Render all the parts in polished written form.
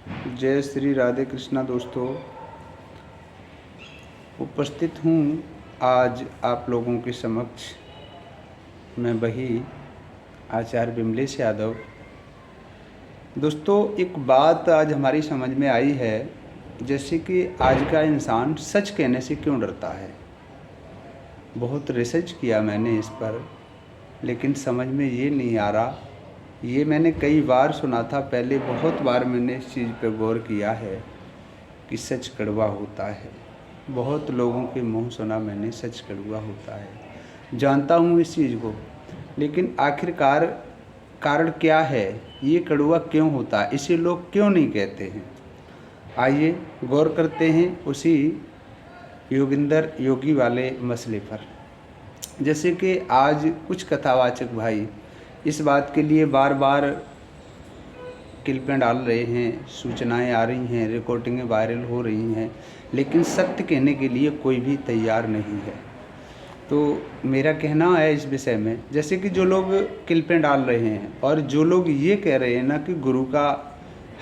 जय श्री राधे कृष्णा दोस्तों। उपस्थित हूँ आज आप लोगों के समक्ष मैं वही आचार्य विमलेश यादव। दोस्तों, एक बात आज हमारी समझ में आई है, जैसे कि आज का इंसान सच कहने से क्यों डरता है। बहुत रिसर्च किया मैंने इस पर, लेकिन समझ में ये नहीं आ रहा। ये मैंने कई बार सुना था पहले, बहुत बार मैंने इस चीज़ पर गौर किया है कि सच कड़वा होता है। बहुत लोगों के मुंह सुना मैंने, सच कड़वा होता है। जानता हूँ इस चीज़ को, लेकिन आखिरकार कारण क्या है, ये कड़वा क्यों होता है, इसे लोग क्यों नहीं कहते हैं। आइए गौर करते हैं उसी योगिंदर योगी वाले मसले पर। जैसे कि आज कुछ कथावाचक भाई इस बात के लिए बार बार क्लिपें डाल रहे हैं, सूचनाएं आ रही हैं, रिकॉर्डिंगें वायरल हो रही हैं, लेकिन सत्य कहने के लिए कोई भी तैयार नहीं है। तो मेरा कहना है इस विषय में, जैसे कि जो लोग क्लिपें डाल रहे हैं और जो लोग ये कह रहे हैं ना कि गुरु का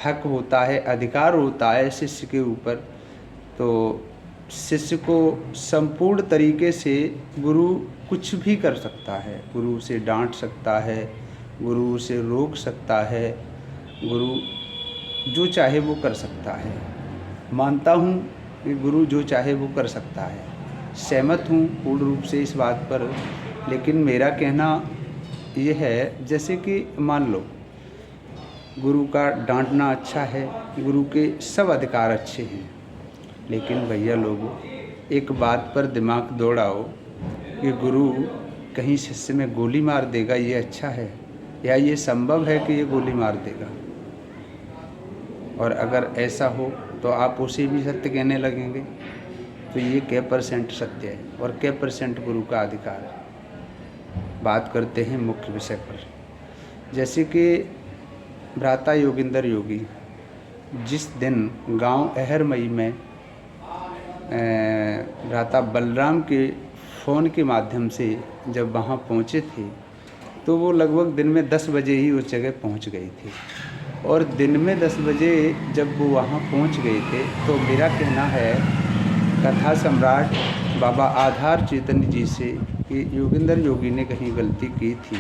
हक होता है, अधिकार होता है शिष्य के ऊपर, तो शिष्य को संपूर्ण तरीके से गुरु कुछ भी कर सकता है। गुरु उसे डांट सकता है, गुरु उसे रोक सकता है, गुरु जो चाहे वो कर सकता है। मानता हूँ कि गुरु जो चाहे वो कर सकता है, सहमत हूँ पूर्ण रूप से इस बात पर। लेकिन मेरा कहना ये है, जैसे कि मान लो गुरु का डांटना अच्छा है, गुरु के सब अधिकार अच्छे हैं, लेकिन भैया लोगों, एक बात पर दिमाग दौड़ाओ कि गुरु कहीं शिष्य में गोली मार देगा, ये अच्छा है? या ये संभव है कि ये गोली मार देगा? और अगर ऐसा हो तो आप उसे भी सत्य कहने लगेंगे, तो ये क्या % सत्य है और क्या % गुरु का अधिकार है। बात करते हैं मुख्य विषय पर। जैसे कि भ्राता योगिंदर योगी जिस दिन गांव अहरमई में भ्राता बलराम के फ़ोन के माध्यम से जब वहाँ पहुँचे थे, तो वो लगभग दिन में 10 बजे ही उस जगह पहुँच गए थे। और दिन में 10 बजे जब वो वहाँ पहुँच गए थे, तो मेरा कहना है कथा सम्राट बाबा आधार चैतन्य जी से कि योगिंदर योगी ने कहीं गलती की थी,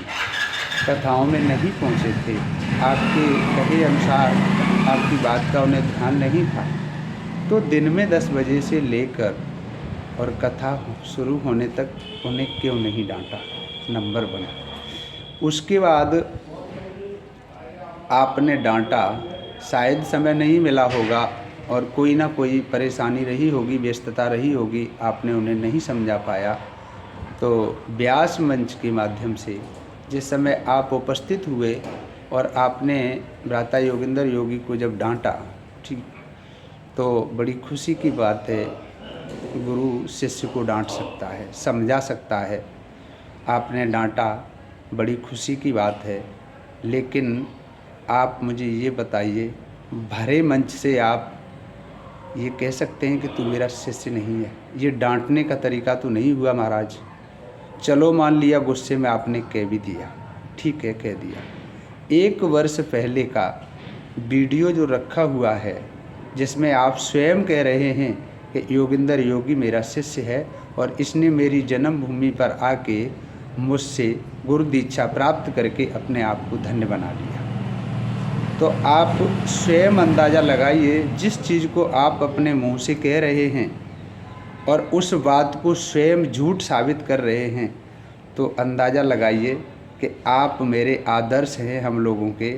कथाओं में नहीं पहुँचे थे, आपके कहे अनुसार आपकी बात का उन्हें ध्यान नहीं था। तो दिन में 10 बजे से लेकर और कथा शुरू होने तक उन्हें क्यों नहीं डांटा, नंबर 1। उसके बाद आपने डांटा, शायद समय नहीं मिला होगा और कोई ना कोई परेशानी रही होगी, व्यस्तता रही होगी, आपने उन्हें नहीं समझा पाया। तो व्यास मंच के माध्यम से जिस समय आप उपस्थित हुए और आपने भ्राता योगिंदर योगी को जब डांटा, ठीक, तो बड़ी खुशी की बात है। गुरु शिष्य को डांट सकता है, समझा सकता है। आपने डांटा, बड़ी खुशी की बात है। लेकिन आप मुझे ये बताइए, भरे मंच से आप ये कह सकते हैं कि तू मेरा शिष्य नहीं है? ये डांटने का तरीका तो नहीं हुआ महाराज। चलो मान लिया गुस्से में आपने कह भी दिया, ठीक है, कह दिया। 1 वर्ष पहले का वीडियो जो रखा हुआ है, जिसमें आप स्वयं कह रहे हैं कि योगिंदर योगी मेरा शिष्य है और इसने मेरी जन्मभूमि पर आके मुझसे गुरु दीक्षा प्राप्त करके अपने आप को धन्य बना लिया। तो आप स्वयं अंदाज़ा लगाइए, जिस चीज़ को आप अपने मुंह से कह रहे हैं और उस बात को स्वयं झूठ साबित कर रहे हैं, तो अंदाज़ा लगाइए कि आप मेरे आदर्श हैं हम लोगों के,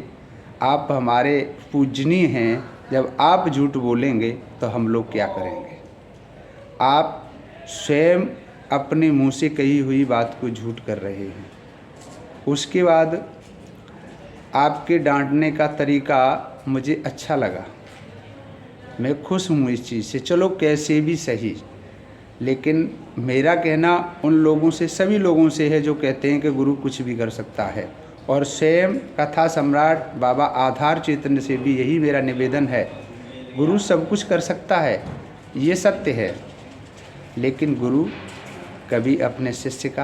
आप हमारे पूजनीय हैं। जब आप झूठ बोलेंगे तो हम लोग क्या करेंगे? आप स्वयं अपने मुंह से कही हुई बात को झूठ कर रहे हैं। उसके बाद आपके डांटने का तरीका मुझे अच्छा लगा, मैं खुश हूँ इस चीज़ से। चलो कैसे भी सही, लेकिन मेरा कहना उन लोगों से, सभी लोगों से है जो कहते हैं कि गुरु कुछ भी कर सकता है। और स्वयं कथा सम्राट बाबा आधार चैतन्य से भी यही मेरा निवेदन है, गुरु सब कुछ कर सकता है, ये सत्य है, लेकिन गुरु कभी अपने शिष्य का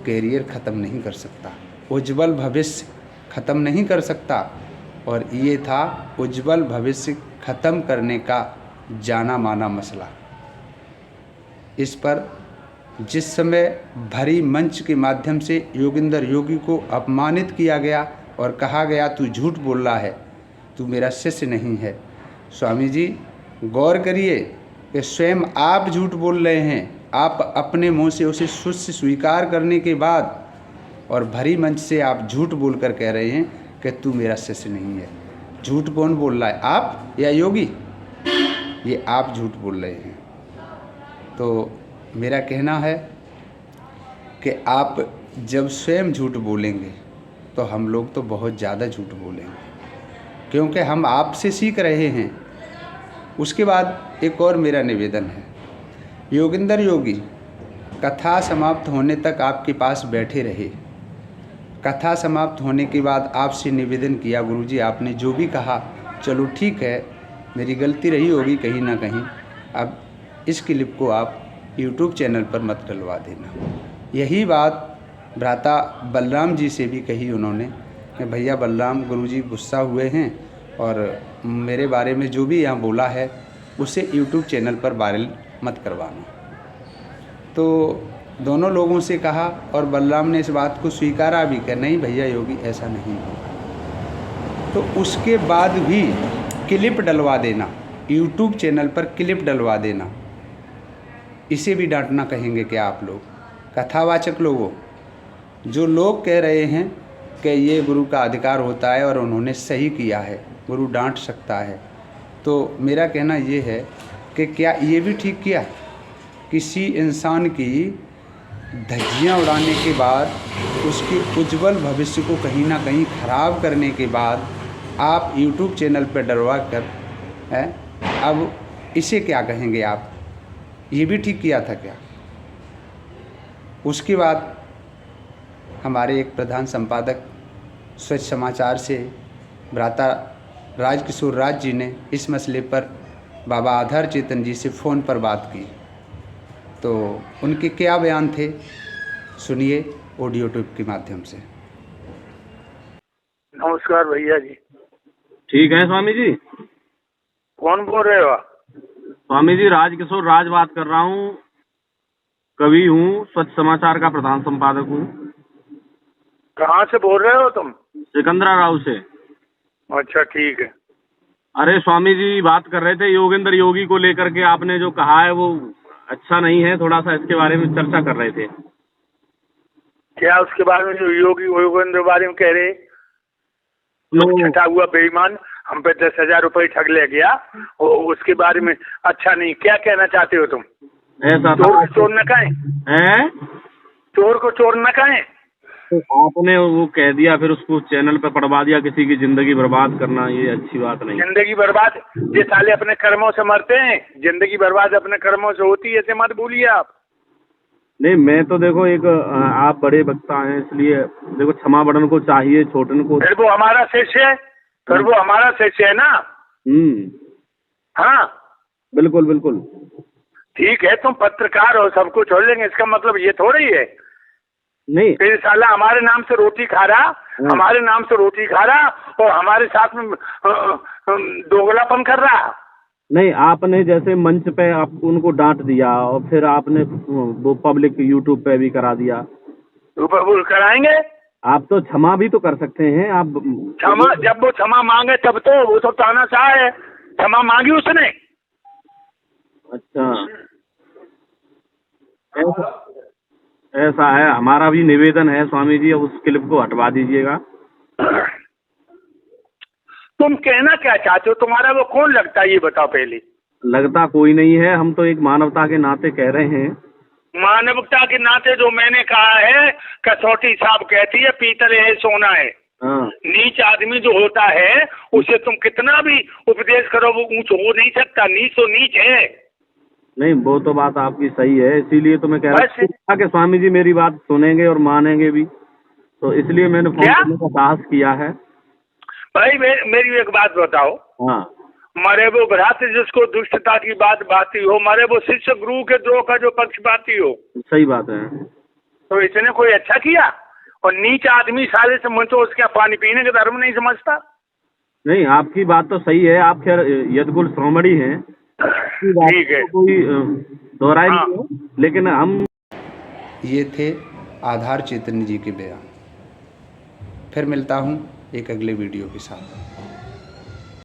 कैरियर ख़त्म नहीं कर सकता, उज्जवल भविष्य ख़त्म नहीं कर सकता। और ये था उज्जवल भविष्य ख़त्म करने का जाना माना मसला। इस पर जिस समय भरी मंच के माध्यम से योगेंद्र योगी को अपमानित किया गया और कहा गया तू झूठ बोल रहा है, तू मेरा शिष्य नहीं है। स्वामी जी गौर करिए कि स्वयं आप झूठ बोल रहे हैं, आप अपने मुंह से उसे शिष्य स्वीकार करने के बाद और भरी मंच से आप झूठ बोलकर कह रहे हैं कि तू मेरा शिष्य नहीं है। झूठ कौन बोल रहा है, आप या योगी? ये आप झूठ बोल रहे हैं। तो मेरा कहना है कि आप जब स्वयं झूठ बोलेंगे तो हम लोग तो बहुत ज़्यादा झूठ बोलेंगे, क्योंकि हम आपसे सीख रहे हैं। उसके बाद एक और मेरा निवेदन है, योगेंद्र योगी कथा समाप्त होने तक आपके पास बैठे रहे। कथा समाप्त होने के बाद आपसे निवेदन किया, गुरुजी आपने जो भी कहा चलो ठीक है, मेरी गलती रही होगी कहीं ना कहीं, अब इस क्लिप को आप YouTube चैनल पर मत डलवा देना। यही बात भ्राता बलराम जी से भी कही उन्होंने कि भैया बलराम, गुरुजी गुस्सा हुए हैं और मेरे बारे में जो भी यहाँ बोला है उसे YouTube चैनल पर वायरल मत करवाना। तो दोनों लोगों से कहा और बलराम ने इस बात को स्वीकारा भी कि नहीं भैया योगी ऐसा नहीं होगा। तो उसके बाद भी क्लिप डलवा देना, YouTube चैनल पर क्लिप डलवा देना, इसे भी डांटना कहेंगे क्या आप लोग? कथावाचक लोगों, जो लोग कह रहे हैं कि ये गुरु का अधिकार होता है और उन्होंने सही किया है, गुरु डांट सकता है, तो मेरा कहना ये है कि क्या ये भी ठीक किया? किसी इंसान की धज्जियाँ उड़ाने के बाद, उसके उज्जवल भविष्य को कहीं ना कहीं ख़राब करने के बाद आप YouTube चैनल पर डलवा कर है, अब इसे क्या कहेंगे आप? ये भी ठीक किया था क्या? उसके बाद हमारे एक प्रधान संपादक स्वच्छ समाचार से भ्राता राजकिशोर राज जी ने इस मसले पर बाबा आधार चेतन जी से फ़ोन पर बात की, तो उनके क्या बयान थे सुनिए ऑडियो टेप के माध्यम से। नमस्कार भैया जी। ठीक है स्वामी जी। कौन बोल रहे हो? स्वामी जी राजकिशोर राज बात कर रहा हूँ, कवि हूँ, स्वच्छ समाचार का प्रधान संपादक हूँ। कहाँ से बोल रहे हो तुम? सिकंदरा राव से। अच्छा ठीक है। अरे स्वामी जी बात कर रहे थे योगेंद्र योगी को लेकर के, आपने जो कहा है वो अच्छा नहीं है, थोड़ा सा इसके बारे में चर्चा कर रहे थे। क्या उसके बारे में जो योगेंद्र बारे में कह रहे? छठा हुआ बेईमान, हम पे 10,000 रुपए ठग ले गया, और उसके बारे में अच्छा नहीं। क्या कहना चाहते हो तुम? ऐसा चोर को चोर न कहें, चोर को चोर न कहें। तो आपने वो कह दिया, फिर उसको चैनल पे पढ़वा दिया, किसी की जिंदगी बर्बाद करना ये अच्छी बात नहीं। जिंदगी बर्बाद ये साले अपने कर्मों से मरते हैं, जिंदगी बर्बाद अपने कर्मों से होती है, ऐसे मत भूलिए आप। नहीं मैं तो देखो एक आप बड़े वक्ता हैं, इसलिए देखो क्षमा बड़न को चाहिए, छोटन को। फिर वो हमारा शिष्य है, फिर वो हमारा शिष्य है ना। हाँ बिल्कुल बिल्कुल ठीक है, तुम पत्रकार हो, सब कुछ हो, लेंगे इसका मतलब ये थोड़ा ही है। नहीं फिर साला हमारे नाम से रोटी खा रहा, हमारे नाम से रोटी खा रहा और हमारे साथ में दोगलापन कर रहा। नहीं, आपने जैसे मंच पे आप उनको डांट दिया और फिर आपने वो पब्लिक यूट्यूब पे भी करा दिया। वो कराएंगे, आप तो क्षमा भी तो कर सकते हैं। आप क्षमा, जब वो क्षमा मांगे तब तो, वो तो तानाशाह है, क्षमा मांगी उसने। अच्छा ऐसा है, हमारा भी निवेदन है स्वामी जी, उस क्लिप को हटवा दीजिएगा। तुम कहना क्या चाहते हो? तुम्हारा वो कौन लगता है ये बताओ पहले। लगता कोई नहीं है, हम तो एक मानवता के नाते कह रहे हैं। मानवता के नाते जो मैंने कहा है, कसौटी साहब कहती है पीतल है सोना है। नीच आदमी जो होता है उसे तुम कितना भी उपदेश करो वो ऊंच हो नहीं सकता, नीच तो नीच है। नहीं वो तो बात आपकी सही है, इसीलिए तो मैं कह रहा था कि स्वामी जी मेरी बात सुनेंगे और मानेंगे भी, तो इसलिए मैंने फोन करने का साहस किया है। भाई मेरी एक बात बताओ। हाँ, मरे वो भ्रात जिसको दुष्टता की बात बाती हो, मरे वो शिष्य गुरु के द्रोह का जो पक्षपाती हो। सही बात है। तो इसने कोई अच्छा किया? और नीच आदमी साले से मन तो उसका पानी पीने का धर्म नहीं समझता। नहीं, आपकी बात तो सही है, आप खैर यदकुल श्रोमणी हैं, आपकी बात ठीक है। तो कोई दोहराए हाँ। नहीं है, लेकिन हम ये थे आधार चैतन्य जी के बयान। फिर मिलता हूँ एक अगले वीडियो के साथ।